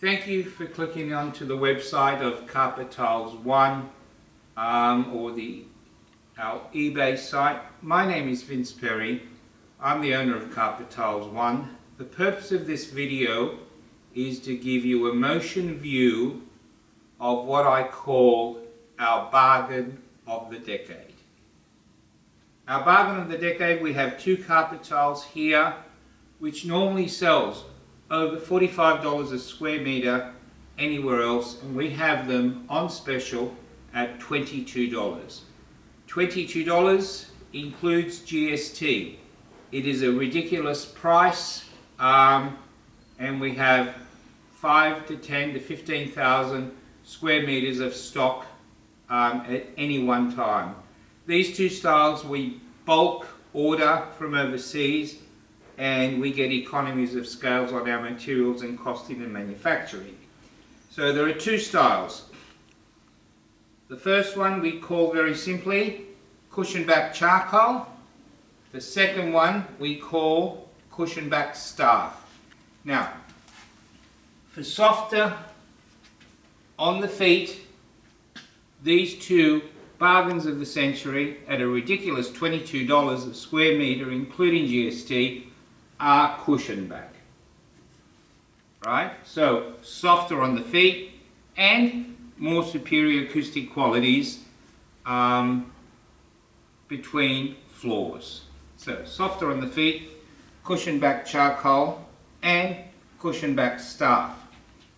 Thank you for clicking onto the website of Carpet Tiles One or our eBay site. My name is Vince Perry. I'm the owner of Carpet Tiles One. The purpose of this video is to give you a motion view of what I call our bargain of the decade. Our bargain of the decade, we have two carpet tiles here which normally sells over $45 a square meter anywhere else, and we have them on special at $22. $22 includes GST. It is a ridiculous price, and we have 5 to 10 to 15,000 square meters of stock at any one time. These two styles we bulk order from overseas, and we get economies of scales on our materials and costing and manufacturing. So there are two styles. The first one we call very simply cushion back charcoal. The second one we call cushion back staff. Now, for softer on the feet, these two bargains of the century at a ridiculous $22 a square meter including GST are cushion back, right? So softer on the feet and more superior acoustic qualities between floors. So softer on the feet, cushion back charcoal and cushion back staff.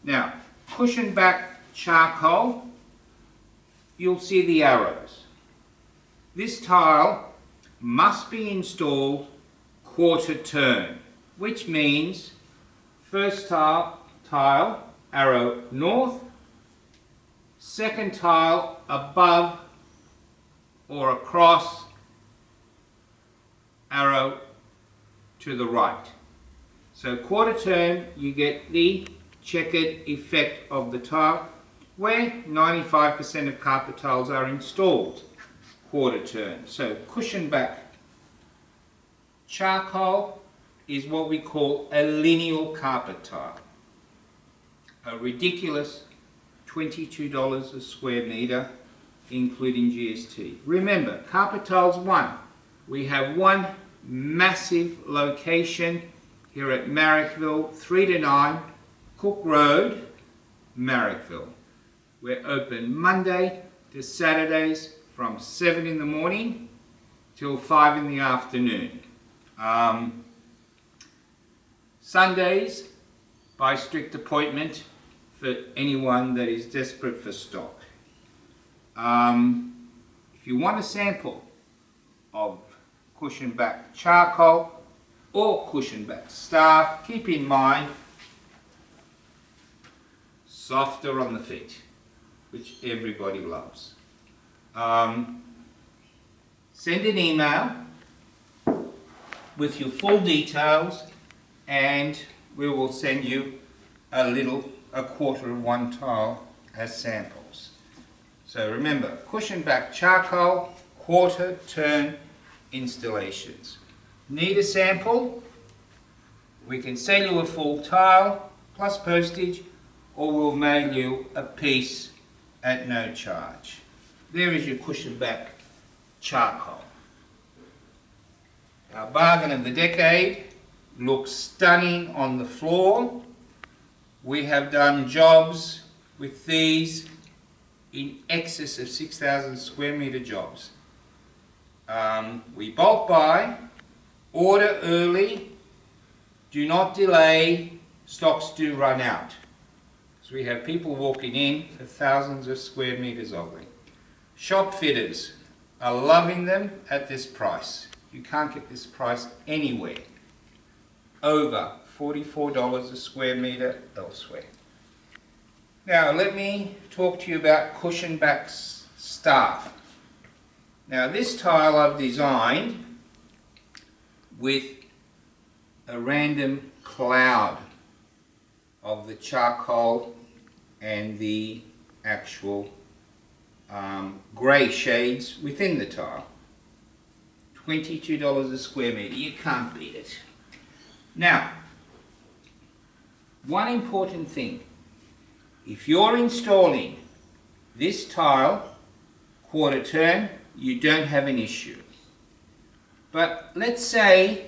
Now, cushion back charcoal, you'll see the arrows. This tile must be installed quarter turn, which means first tile arrow north, second tile above or across, arrow to the right. So quarter turn, you get the checkered effect of the tile, where 95% of carpet tiles are installed quarter turn. So cushion back charcoal is what we call a lineal carpet tile. A ridiculous $22 a square meter including GST. Remember, Carpet Tiles One, we have one massive location here at Marrickville, 3 to 9 Cook Road, Marrickville. We're open Monday to Saturdays from 7 in the morning till 5 in the afternoon. Sundays by strict appointment for anyone that is desperate for stock. If you want a sample of cushion back charcoal or cushion back staff, keep in mind softer on the feet, which everybody loves. Send an email with your full details and we will send you a quarter of one tile as samples. So remember, cushion back charcoal, quarter turn installations. Need a sample? We can sell you a full tile plus postage, or we'll mail you a piece at no charge. There is your cushion back charcoal. Our bargain of the decade looks stunning on the floor. We have done jobs with these in excess of 6,000 square meter jobs. We bulk buy, order early, do not delay, stocks do run out. So we have people walking in for thousands of square meters of them. Shop fitters are loving them at this price. You can't get this price anywhere. Over $44 a square meter elsewhere. Now let me talk to you about cushion back staff. Now this tile I've designed with a random cloud of the charcoal and the actual grey shades within the tile. $22 a square meter, you can't beat it. Now, one important thing, if you're installing this tile quarter turn, you don't have an issue. But let's say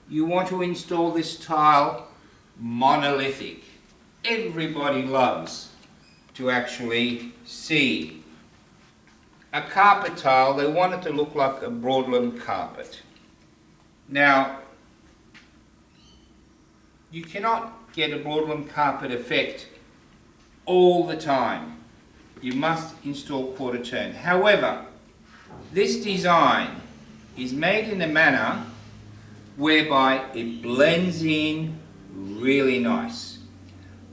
you want to install this tile monolithic. Everybody loves to actually see a carpet tile. They want it to look like a broadloom carpet. Now, you cannot get a broadloom carpet effect all the time. You must install quarter turn. However, this design is made in a manner whereby it blends in really nice.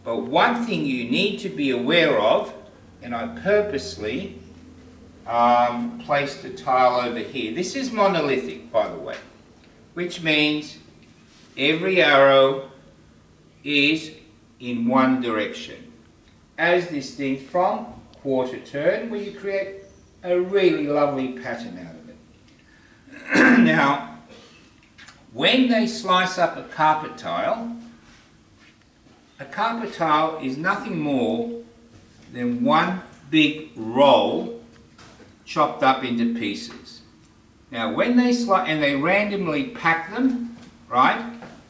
But one thing you need to be aware of, and I purposely placed the tile over here. This is monolithic, by the way, which means every arrow is in one direction, as distinct from quarter turn, where you create a really lovely pattern out of it. Now, when they slice up a carpet tile is nothing more than one big roll chopped up into pieces. Now, when they slice, and they randomly pack them, right,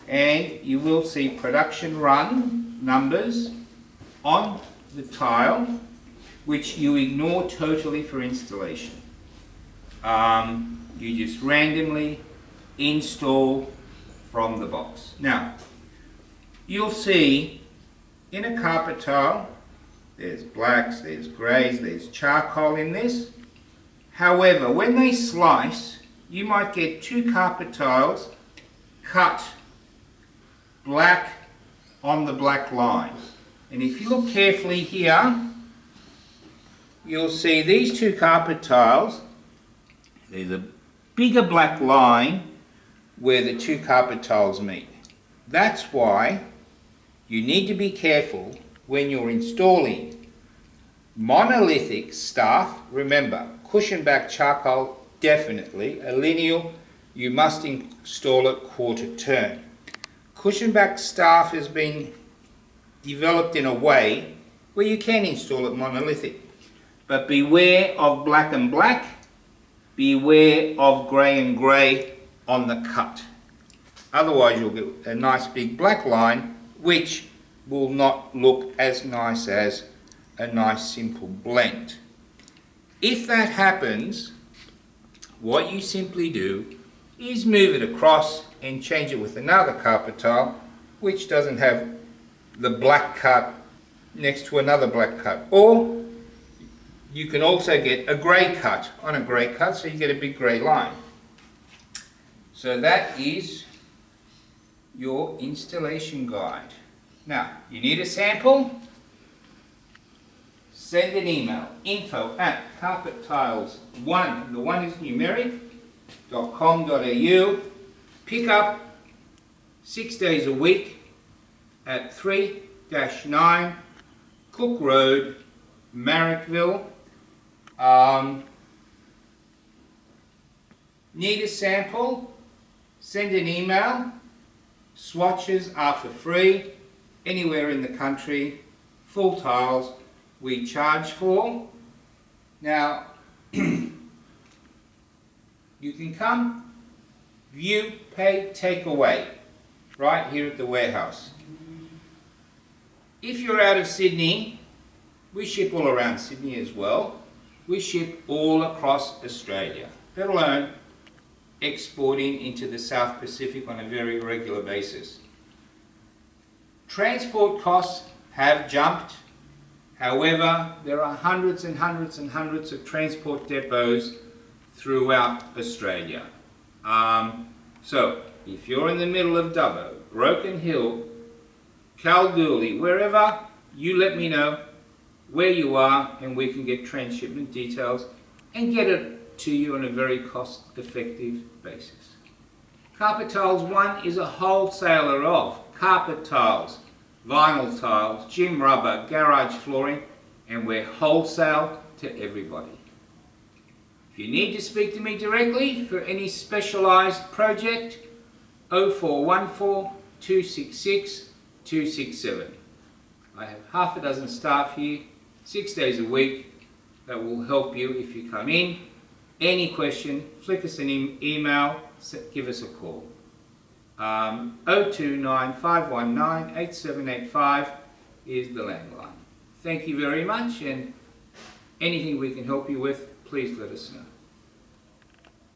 and you will see production run numbers on the tile, which you ignore totally for installation. You just randomly install from the box. Now, you'll see in a carpet tile, there's blacks, there's greys, there's charcoal in this. However, when they slice, you might get two carpet tiles cut black on the black line. And if you look carefully here, you'll see these two carpet tiles, there's a bigger black line where the two carpet tiles meet. That's why you need to be careful when you're installing monolithic stuff. Remember, cushion back charcoal, definitely. A lineal, you must install it quarter turn. Cushion back staff has been developed in a way where you can install it monolithic. But beware of black and black, beware of grey and grey on the cut. Otherwise you'll get a nice big black line, which will not look as nice as a nice simple blend. If that happens, what you simply do is move it across and change it with another carpet tile which doesn't have the black cut next to another black cut. Or you can also get a grey cut on a grey cut, so you get a big grey line. So that is your installation guide. Now, you need a sample? Send an email, info@carpettiles1, the one is numeric.com.au. Pick up 6 days a week at 3-9 Cook Road, Marrickville. Need a sample? Send an email. Swatches are for free anywhere in the country. Full tiles we charge for. Now, you can come, view, pay, take away, right here at the warehouse. If you're out of Sydney, we ship all around Sydney as well. We ship all across Australia, let alone exporting into the South Pacific on a very regular basis. Transport costs have jumped. However, there are hundreds and hundreds and hundreds of transport depots throughout Australia. So, if you're in the middle of Dubbo, Broken Hill, Kalgoorlie, wherever, you let me know where you are and we can get transshipment details and get it to you on a very cost-effective basis. Carpet Tiles 1 is a wholesaler of carpet tiles, vinyl tiles, gym rubber, garage flooring, and we're wholesale to everybody. If you need to speak to me directly for any specialised project, 0414 266 267. I have half a dozen staff here, 6 days a week, that will help you if you come in. Any question, flick us an email, give us a call. 029 519 8785 is the landline. Thank you very much, and anything we can help you with, please let us know.